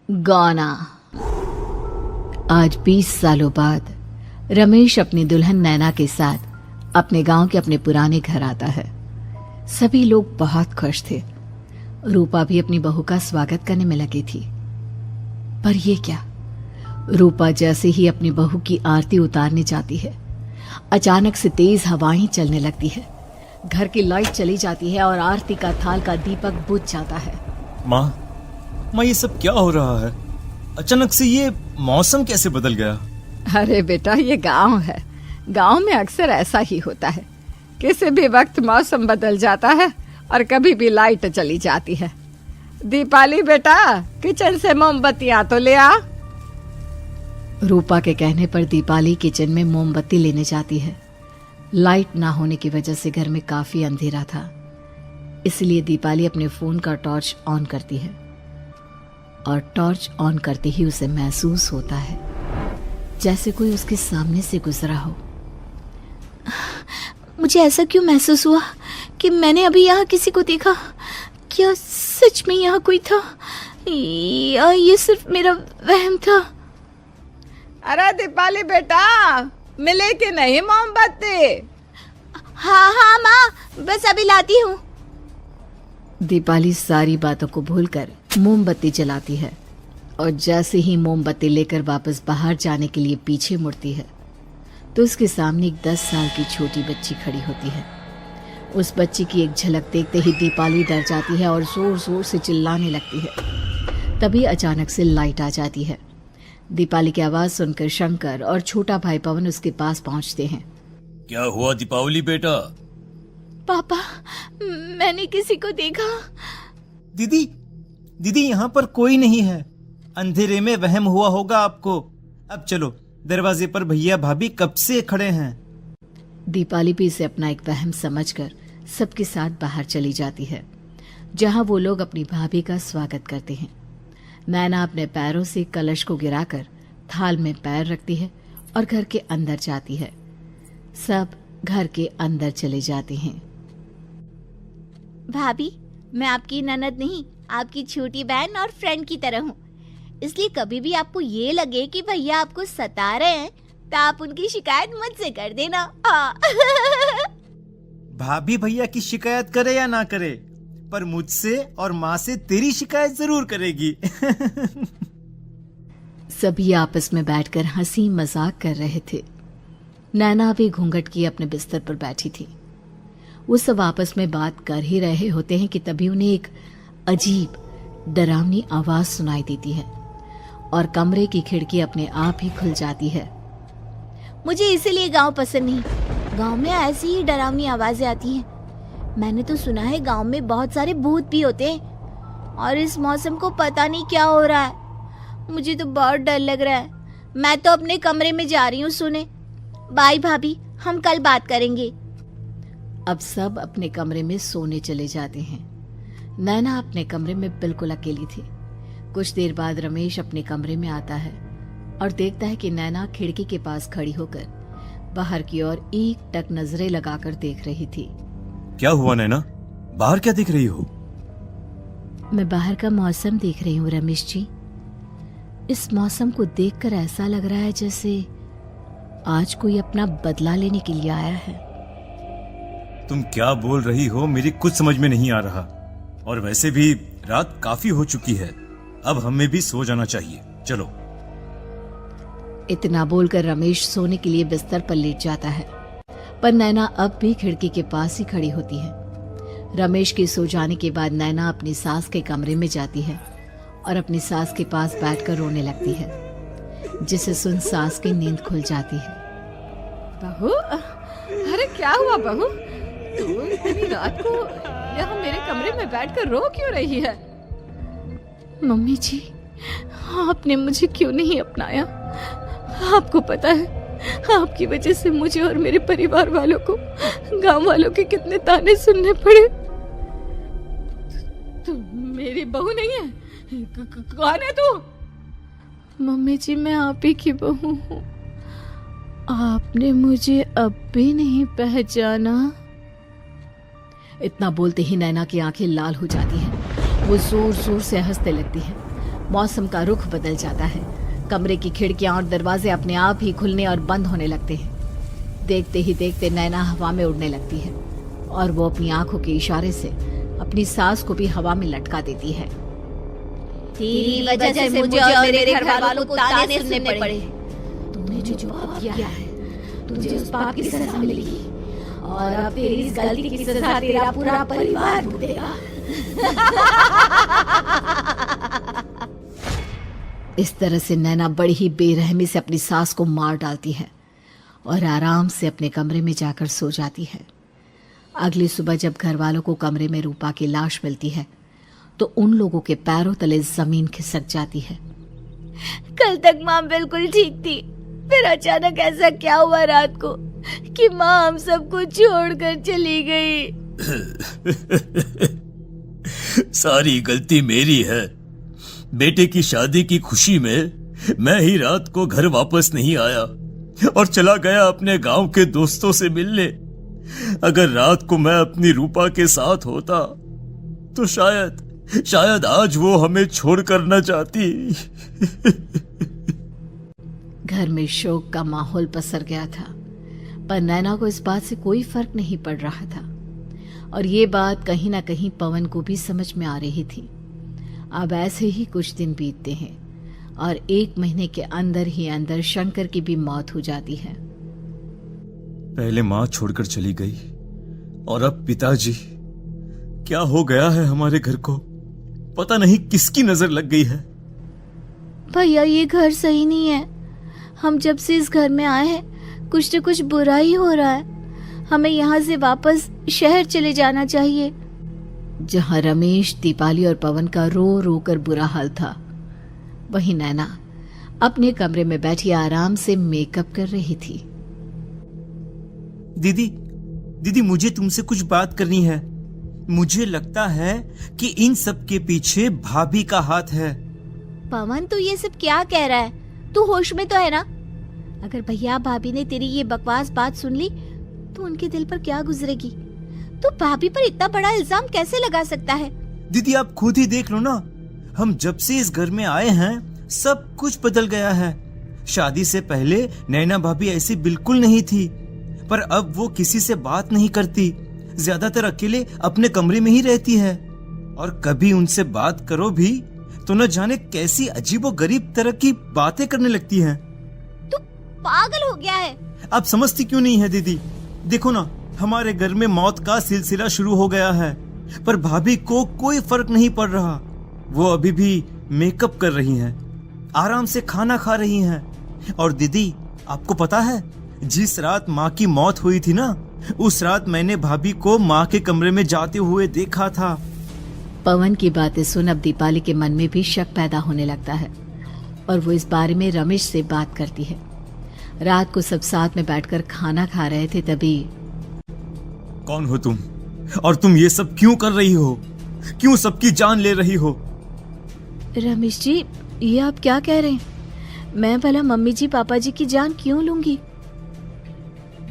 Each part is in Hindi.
गाना। आज 20 सालों बाद रमेश अपनी दुल्हन नैना के साथ अपने गांव के अपने पुराने घर आता है। सभी लोग बहुत खुश थे। रूपा भी अपनी बहू का स्वागत करने में लगी थी। पर ये क्या, रूपा जैसे ही अपनी बहू की आरती उतारने जाती है, अचानक से तेज हवाएं चलने लगती है। घर की लाइट चली जाती है और आरती का थाल का दीपक बुझ जाता है। माँ, ये सब क्या हो रहा है? अचानक से ये मौसम कैसे बदल गया? अरे बेटा, ये गांव है। गांव में अक्सर ऐसा ही होता है। किसी भी वक्त मौसम बदल जाता है और कभी भी लाइट चली जाती है। दीपाली बेटा, किचन से मोमबत्तियां तो ले आ। रूपा के कहने पर दीपाली किचन में मोमबत्ती लेने जाती है। लाइट ना होने की वजह से घर में काफी अंधेरा था, इसलिए दीपाली अपने फोन का टॉर्च ऑन करती है और टॉर्च ऑन करते ही उसे महसूस होता है जैसे कोई उसके सामने से गुजरा हो। मुझे ऐसा क्यों महसूस हुआ कि मैंने अभी यहाँ किसी को देखा? क्या सच में यहाँ कोई था या ये सिर्फ मेरा वहम था? अरे दीपाली बेटा, मिले कि नहीं मोमबत्ती? हाँ माँ, बस अभी लाती हूँ। दीपाली सारी बातों को भूलकर मोमबत्ती जलाती है और जैसे ही मोमबत्ती लेकर वापस बाहर जाने के लिए पीछे मुड़ती है तो उसके सामने एक 10 साल की छोटी बच्ची खड़ी होती है। उस बच्ची की एक झलक देखते ही दीपाली डर जाती है और जोर जोर से चिल्लाने लगती है। तभी अचानक से लाइट आ जाती है। दीपाली की आवाज सुनकर शंकर और छोटा भाई पवन उसके पास पहुंचते हैं। क्या हुआ दीपावली बेटा? पापा, मैंने किसी को देखा। दीदी यहाँ पर कोई नहीं है। अंधेरे में वहम हुआ होगा आपको। अब चलो, दरवाजे पर भैया भाभी कब से खड़े हैं। दीपाली भी इसे अपना एक वहम समझकर सबके साथ बाहर चली जाती है, जहां वो लोग अपनी भाभी का स्वागत करते हैं। नैना अपने पैरों से कलश को गिराकर थाल में पैर रखती है और घर के अंदर जाती है। सब घर के अंदर चले जाते हैं। भाभी, मैं आपकी ननद नहीं, आपकी छोटी बहन और फ्रेंड की तरह हूँ। इसलिए कभी भी आपको ये लगे कि भैया आपको सता रहे हैं तो आप उनकी शिकायत मुझसे कर देना। भाभी भैया की शिकायत करे या ना करे, पर मुझसे और माँ से तेरी शिकायत जरूर करेगी। सभी आपस में बैठकर हंसी मजाक कर रहे थे। नैना भी घूंघट किए अपने बिस्तर पर बैठी थी। वो सब आपस में बात कर ही रहे होते हैं कि तभी उन्हें एक अजीब डरावनी आवाज सुनाई देती है और कमरे की खिड़की अपने आप ही खुल जाती है। मुझे इसीलिए गांव पसंद नहीं। गांव में ऐसी ही डरावनी आवाजें आती हैं। मैंने तो सुना है गांव में बहुत सारे भूत भी होते हैं और इस मौसम को पता नहीं क्या हो रहा है। मुझे तो बहुत डर लग रहा है। मैं तो अपने कमरे में जा रही हूँ सोने। बाय भाभी, हम कल बात करेंगे। अब सब अपने कमरे में सोने चले जाते हैं। नैना अपने कमरे में बिल्कुल अकेली थी। कुछ देर बाद रमेश अपने कमरे में आता है और देखता है कि नैना खिड़की के पास खड़ी होकर बाहर की ओर एक टक नजरें लगाकर देख रही थी। क्या हुआ नैना? बाहर क्या देख रही हो? मैं बाहर का मौसम देख रही हूँ रमेश जी। इस मौसम को देखकर ऐसा लग रहा है जैसे आज कोई अपना बदला लेने के लिए आया है। तुम क्या बोल रही हो? मेरी कुछ समझ में नहीं आ रहा। और वैसे भी रात काफी हो चुकी है, अब हमें भी सो जाना चाहिए। चलो। इतना बोलकर रमेश सोने के लिए बिस्तर पर लेट जाता है, पर नैना अब भी खिड़की के पास ही खड़ी होती है। रमेश के सो जाने के बाद नैना अपनी सास के कमरे में जाती है और अपनी सास के पास बैठकर रोने लगती है, जिसे सुन सास की नींद खुल जाती है। बहू, अरे क्या हुआ बहू? तू इतनी रात को यहाँ मेरे कमरे में बैठकर रो क्यों रही है? मम्मी जी, आपने मुझे क्यों नहीं अपनाया? आपको पता है, आपकी वजह से मुझे और मेरे परिवार वालों को गांव वालों के कितने ताने सुनने पड़े। तू मेरी बहू नहीं है? कौन है तू? मम्मी जी, मैं आप ही की बहू हूँ। आपने मुझे अब भी नहीं पहचाना? इतना बोलते ही नैना की आंखें लाल हो जाती हैं। वो जोर जोर से हंसने लगती है मौसम का रुख बदल जाता है। कमरे की खिड़कियां और दरवाजे अपने आप ही खुलने और बंद होने लगते हैं। देखते ही देखते नैना हवा में उड़ने लगती है और वो अपनी आंखों के इशारे से अपनी सांस को भी हवा में लटका देती है। तेरी वजह से मुझे और मेरे घर वालों को ताने सुनने पड़े। तूने जो पाप किया है, तुझे उस पाप की सजा मिलेगी और अब तेरी इस गलती की सजा तेरा पूरा परिवार भुगतेगा। इस तरह से नैना बड़ी ही बेरहमी से अपनी सास को मार डालती है और आराम से अपने कमरे में जाकर सो जाती है। अगली सुबह जब घर वालों को कमरे में रूपा की लाश मिलती है तो उन लोगों के पैरों तले जमीन खिसक जाती है। कल तक माँ बिल्कुल ठीक थी, फिर अचानक ऐसा क्या हुआ रात को कि माँ हम सबको छोड़कर चली गई। सारी गलती मेरी है। बेटे की शादी की खुशी में मैं ही रात को घर वापस नहीं आया और चला गया अपने गांव के दोस्तों से मिलने। अगर रात को मैं अपनी रूपा के साथ होता तो शायद आज वो हमें छोड़कर न जाती। घर में शोक का माहौल पसर गया था, पर नैना को इस बात से कोई फर्क नहीं पड़ रहा था और ये बात कहीं ना कहीं पवन को भी समझ में आ रही थी। अब ऐसे ही कुछ दिन बीतते हैं और 1 महीने के अंदर ही अंदर शंकर की भी मौत हो जाती है। पहले माँ छोड़कर चली गई और अब पिताजी। क्या हो गया है हमारे घर को? पता नहीं किसकी नजर लग गई है। भैया ये घर सही नहीं है। हम जब से इस घर में आए हैं कुछ न कुछ बुरा ही हो रहा है। हमें यहाँ से वापस शहर चले जाना चाहिए। जहां रमेश, दीपाली और पवन का रो रो कर बुरा हाल था, वहीं नैना अपने कमरे में बैठी आराम से मेकअप कर रही थी। दीदी मुझे तुमसे कुछ बात करनी है। मुझे लगता है कि इन सब के पीछे भाभी का हाथ है। पवन तू ये सब क्या कह रहा है? तू होश में तो है ना? अगर भैया भाभी ने तेरी ये बकवास बात सुन ली तो उनके दिल पर क्या गुजरेगी? तू भाभी पर इतना बड़ा इल्जाम कैसे लगा सकता है? दीदी आप खुद ही देख लो ना, हम जब से इस घर में आए हैं सब कुछ बदल गया है। शादी से पहले नैना भाभी ऐसी बिल्कुल नहीं थी, पर अब वो किसी से बात नहीं करती, ज्यादातर अकेले अपने कमरे में ही रहती है और कभी उनसे बात करो भी तो न जाने कैसी अजीबोगरीब तरह की बातें करने लगती हैं। तू पागल हो गया है? आप समझती क्यों नहीं है दीदी? देखो ना, हमारे घर में मौत का सिलसिला शुरू हो गया है, पर भाभी को कोई फर्क नहीं पड़ रहा। वो अभी भी मेकअप कर रही हैं, आराम से खाना खा रही हैं। और दीदी आपको पता है, जिस रात माँ की मौत हुई थी ना, उस रात मैंने भाभी को माँ के कमरे में जाते हुए देखा था। पवन की बातें सुन अब दीपाली के मन में भी शक पैदा होने लगता है और वो इस बारे में रमेश से बात करती है। रात को सब साथ में बैठकर खाना खा रहे थे, तभी कौन हो तुम और तुम ये सब क्यों कर रही हो? क्यों सबकी जान ले रही हो? रमेश जी ये आप क्या कह रहे हैं? मैं भला मम्मी जी पापा जी की जान क्यों लूंगी?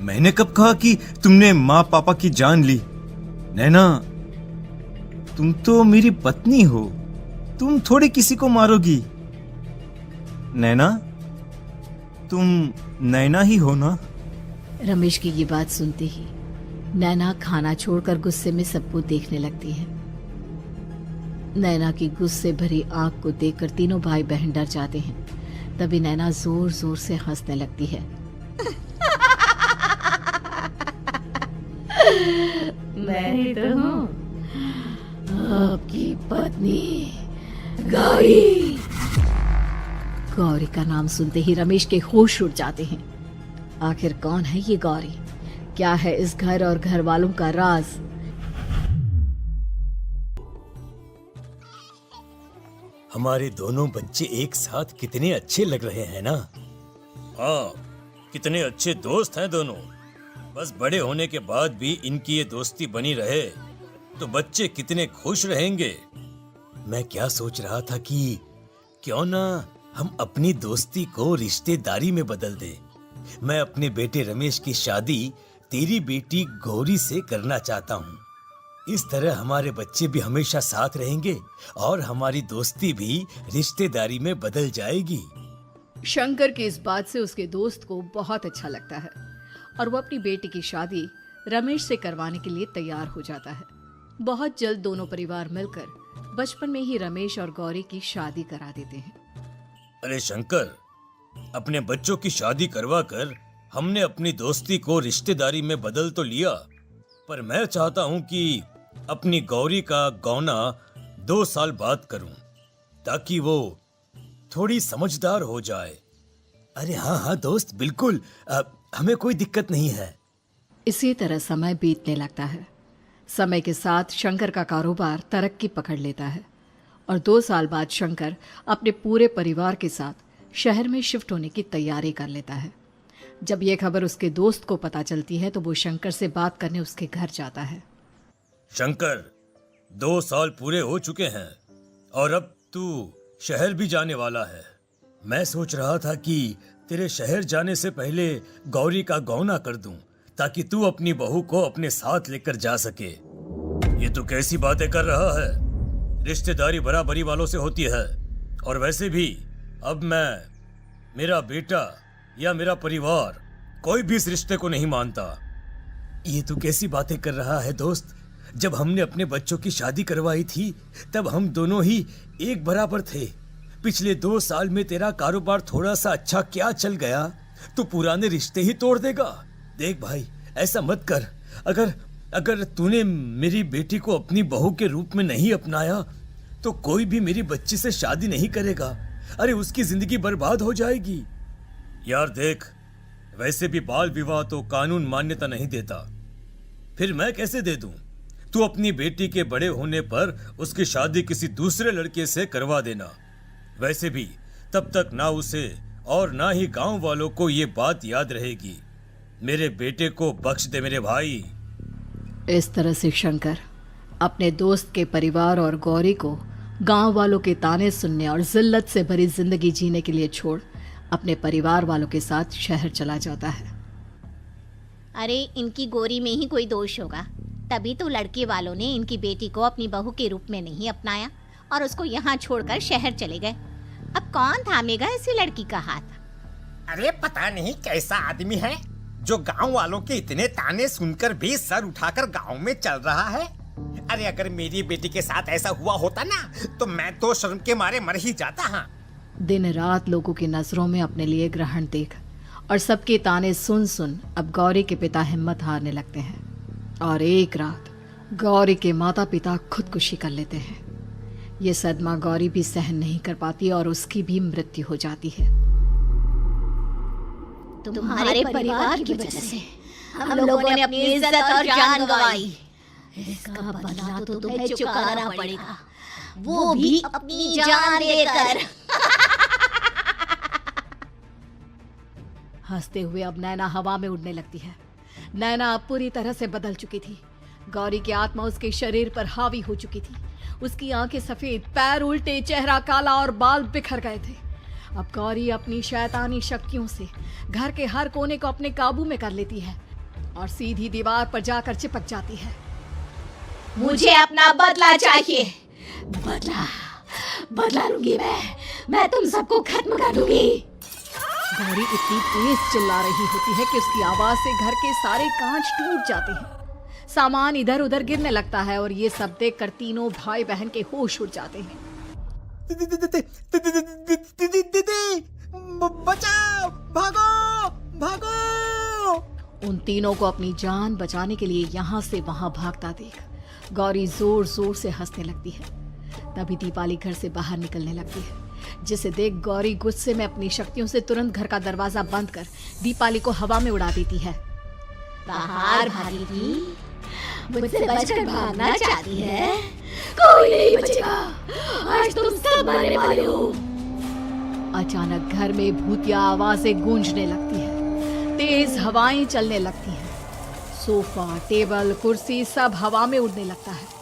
मैंने कब कहा कि तुमने माँ पापा की जान ली? नैना तुम तो मेरी पत्नी हो, तुम थोड़ी किसी को मारोगी। नैना तुम नैना ही हो ना? रमेश की ये बात सुनते ही नैना खाना छोड़कर गुस्से में सबको देखने लगती है। नैना की गुस्से भरी आंख को देखकर तीनों भाई बहन डर जाते हैं। तभी नैना जोर जोर से हंसने लगती है। मैं ही तो हूँ आपकी पत्नी गौरी। गौरी का नाम सुनते ही रमेश के होश उड़ जाते हैं। आखिर कौन है ये गौरी? क्या है इस घर और घर वालों का राज? हमारे दोनों बच्चे एक साथ कितने अच्छे लग रहे हैं ना? हाँ, कितने अच्छे दोस्त हैं दोनों। बस बड़े होने के बाद भी इनकी ये दोस्ती बनी रहे तो बच्चे कितने खुश रहेंगे। मैं क्या सोच रहा था कि क्यों ना हम अपनी दोस्ती को रिश्तेदारी में बदल दें। मैं अपने बेटे रमेश की शादी तेरी बेटी गौरी से करना चाहता हूँ। इस तरह हमारे बच्चे भी हमेशा साथ रहेंगे और हमारी दोस्ती भी रिश्तेदारी में बदल जाएगी। शंकर की इस बात से उसके दोस्त को बहुत अच्छा लगता है और वो अपनी बेटी की शादी रमेश से करवाने के लिए तैयार हो जाता है। बहुत जल्द दोनों परिवार मिलकर बचपन में ही रमेश और गौरी की शादी करा देते हैं। अरे शंकर, अपने बच्चों की शादी करवा कर हमने अपनी दोस्ती को रिश्तेदारी में बदल तो लिया, पर मैं चाहता हूं कि अपनी गौरी का गौना 2 साल बाद करूं, ताकि वो थोड़ी समझदार हो जाए। अरे हाँ हाँ दोस्त, बिल्कुल, हमें कोई दिक्कत नहीं है। इसी तरह समय बीतने लगता है। समय के साथ शंकर का कारोबार तरक्की पकड़ लेता है और 2 साल बाद शंकर अपने पूरे परिवार के साथ शहर में शिफ्ट होने की तैयारी कर लेता है। जब यह खबर उसके दोस्त को पता चलती है तो वो शंकर से बात करने उसके घर जाता है। शंकर, 2 साल पूरे हो चुके हैं और अब तू शहर भी जाने वाला है। मैं सोच रहा था कि तेरे शहर जाने से पहले गौरी का गौना कर दूं, ताकि तू अपनी बहू को अपने साथ लेकर जा सके। ये तू कैसी बातें कर रहा है? रिश्तेदारी बराबरी वालों से होती है, और वैसे भी अब मेरा बेटा या मेरा परिवार कोई भी इस रिश्ते को नहीं मानता। ये तू कैसी बातें कर रहा है दोस्त? जब हमने अपने बच्चों की शादी करवाई थी तब हम दोनों ही एक बराबर थे। पिछले 2 साल में तेरा कारोबार थोड़ा सा अच्छा क्या चल गया, तू पुराने रिश्ते ही तोड़ देगा। देख भाई, ऐसा मत कर। अगर तूने मेरी बेटी को अपनी बहू के रूप में नहीं अपनाया तो कोई भी मेरी बच्ची से शादी नहीं करेगा। अरे उसकी जिंदगी बर्बाद हो जाएगी। यार देख, वैसे भी बाल विवाह तो कानून मान्यता नहीं देता, फिर मैं कैसे दे दूं? तू अपनी बेटी के बड़े होने पर उसकी शादी किसी दूसरे लड़के से करवा देना। वैसे भी तब तक ना उसे और ना ही गांव वालों को ये बात याद रहेगी। मेरे बेटे को बख्श दे मेरे भाई। इस तरह से शंकर अपने दोस्त के परिवार और गौरी को गांव वालों के ताने सुनने और जिल्लत से भरी जिंदगी जीने के लिए छोड़ अपने परिवार वालों के साथ शहर चला जाता है। अरे इनकी गौरी में ही कोई दोष होगा, तभी तो लड़के वालों ने इनकी बेटी को अपनी बहू के रूप में नहीं अपनाया और उसको यहाँ छोड़कर शहर चले गए। अब कौन थामेगा ऐसी लड़की का हाथ? अरे पता नहीं कैसा आदमी है जो गांव वालों के इतने ताने सुनकर भी सर उठाकर गांव में चल रहा है। अरे अगर मेरी बेटी के साथ ऐसा हुआ होता ना तो मैं तो शर्म के मारे मर ही जाता। हाँ, दिन रात लोगों की नजरों में अपने लिए ग्रहण देख और सबके ताने सुन सुन अब गौरी के पिता हिम्मत हारने लगते हैं और एक रात गौरी के माता पिता खुदकुशी कर लेते हैं। ये सदमा गौरी भी सहन नहीं कर पाती और उसकी भी मृत्यु हो जाती है। तुम्हारे परिवार की वजह से हम लोगों ने अपनी इज्जत और जान गंवाई। इसका बदला तो तुम्हें चुकाना पड़ेगा, वो भी अपनी जान देकर। हंसते हुए अब नैना हवा में उड़ने लगती है। नैना अब पूरी तरह से बदल चुकी थी। गौरी की आत्मा उसके शरीर पर हावी हो चुकी थी। उसकी आंखें सफेद, पैर उल्टे, चेहरा काला और बाल बिखर गए थे। अब गौरी अपनी शैतानी शक्तियों से घर के हर कोने को अपने काबू में कर लेती है और सीधी दीवार पर जाकर चिपक जाती है। मुझे अपना बदला चाहिए। बदला लूंगी मैं तुम सबको खत्म कर दूंगी। गौरी इतनी तेज चिल्ला रही होती है कि उसकी आवाज से घर के सारे कांच टूट जाते हैं। सामान इधर उधर गिरने लगता है और ये सब देखकर तीनों भाई बहन के होश उड़ जाते हैं। बचाओ, भागो भागो। उन तीनों को अपनी जान बचाने के लिए यहाँ से वहां भागता देख गौरी जोर जोर से हंसने लगती है। तभी दीपाली घर से बाहर निकलने लगती है, जिसे देख गौरी गुस्से में अपनी शक्तियों से तुरंत घर का दरवाजा बंद कर दीपाली को हवा में उड़ा देती है। बाहर भागेगी, मुझसे बचकर भागना चाहती है? कोई नहीं बचेगा, आज तुम सब मरने वाले हो। अचानक घर में भूतिया आवाजें गूंजने लगती है, तेज हवाएं चलने लगती हैं। सोफा, टेबल, कुर्सी सब हवा में उड़ने लगता है।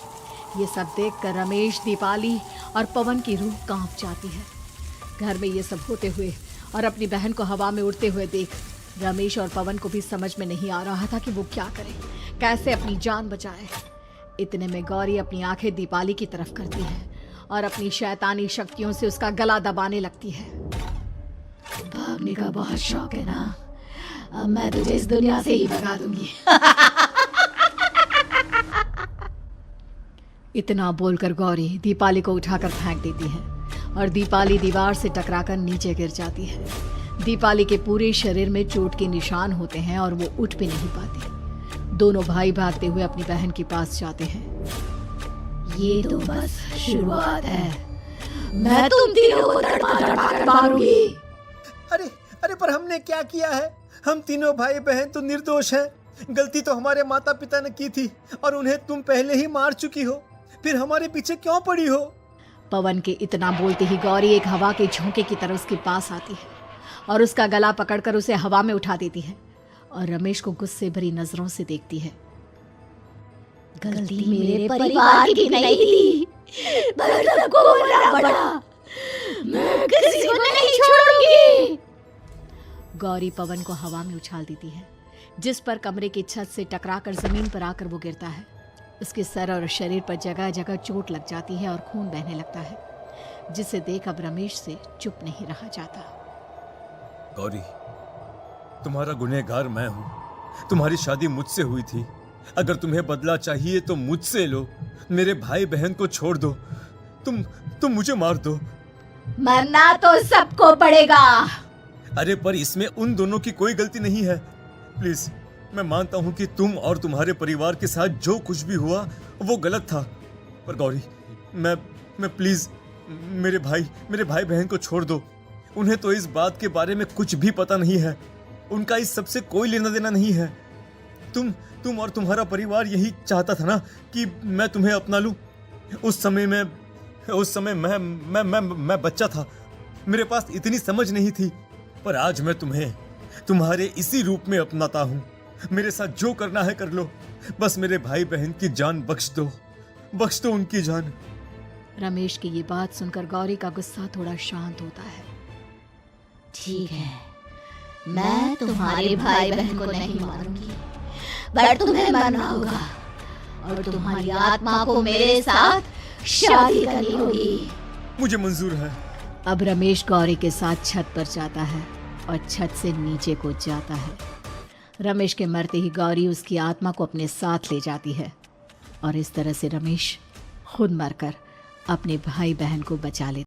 ये सब देखकर रमेश, दीपाली और पवन की रूह कांप जाती है। घर में ये सब होते हुए और अपनी बहन को हवा में उड़ते हुए देख रमेश और पवन को भी समझ में नहीं आ रहा था कि वो क्या करे, कैसे अपनी जान बचाए। इतने में गौरी अपनी आंखें दीपाली की तरफ करती है और अपनी शैतानी शक्तियों से उसका गला दबाने लगती है। भागने का बहुत शौक है ना, अब मैं तुझे इस दुनिया से ही भगा दूंगी। इतना बोलकर गौरी दीपाली को उठाकर फेंक देती है और दीपाली दीवार से टकराकर नीचे गिर जाती है। दीपाली के पूरे शरीर में चोट के निशान होते हैं और वो उठ भी नहीं पाती। दोनों भाई भागते हुए अपनी बहन के पास जाते हैं। ये तो बस शुरुआत है, मैं तुम तीनों को तड़पा कर मारूंगी। अरे अरे, पर हमने क्या किया है? हम तीनों भाई बहन तो निर्दोष हैं। गलती तो हमारे माता पिता ने की थी और उन्हें तुम पहले ही मार चुकी हो, फिर हमारे पीछे क्यों पड़ी हो? पवन के इतना बोलते ही गौरी एक हवा के झोंके की तरह उसके पास आती है और उसका गला पकड़कर उसे हवा में उठा देती है और रमेश को गुस्से भरी नजरों से देखती है। गलती मेरे परिवार की नहीं थी, पर सबको बोलना पड़ा। मैं किसी को नहीं छोड़ूंगी। गौरी पवन को हवा में उछाल देती है, जिस पर कमरे की छत से टकराकर जमीन पर आकर वो गिरता है। उसके सर और शरीर पर जगह जगह चोट लग जाती है और खून बहने लगता है, जिसे देख अब रमेश से चुप नहीं रहा जाता। गौरी, तुम्हारा गुनहगार मैं हूं। तुम्हारी शादी मुझसे हुई थी। अगर तुम्हें बदला चाहिए तो मुझसे लो। मेरे भाई बहन को छोड़ दो। तुम मुझे मार दो। मरना तो सबको पड़ेगा। अरे पर इसमें उन दोनों की कोई गलती नहीं है। प्लीज, मैं मानता हूं कि तुम और तुम्हारे परिवार के साथ जो कुछ भी हुआ वो गलत था, पर गौरी, मैं प्लीज मेरे भाई बहन को छोड़ दो। उन्हें तो इस बात के बारे में कुछ भी पता नहीं है। उनका इस सबसे कोई लेना देना नहीं है। तुम और तुम्हारा परिवार यही चाहता था ना कि मैं तुम्हें अपना लूं। उस समय मैं बच्चा था, मेरे पास इतनी समझ नहीं थी, पर आज मैं तुम्हें तुम्हारे इसी रूप में अपनाता हूं। मेरे साथ जो करना है कर लो, बस मेरे भाई बहन की जान बख्श दो उनकी जान। रमेश की ये बात सुनकर गौरी का गुस्सा थोड़ा शांत होता है। ठीक है, मैं तुम्हारे भाई बहन को नहीं मारूंगी, पर तुम्हें मरना होगा और तुम्हारी आत्मा को मेरे साथ शादी करनी होगी। मुझे मंजूर है। अब रमेश गौरी के साथ छत पर जाता है और छत से नीचे को जाता है। रमेश के मरते ही गौरी उसकी आत्मा को अपने साथ ले जाती है और इस तरह से रमेश खुद मरकर अपने भाई बहन को बचा लेता है।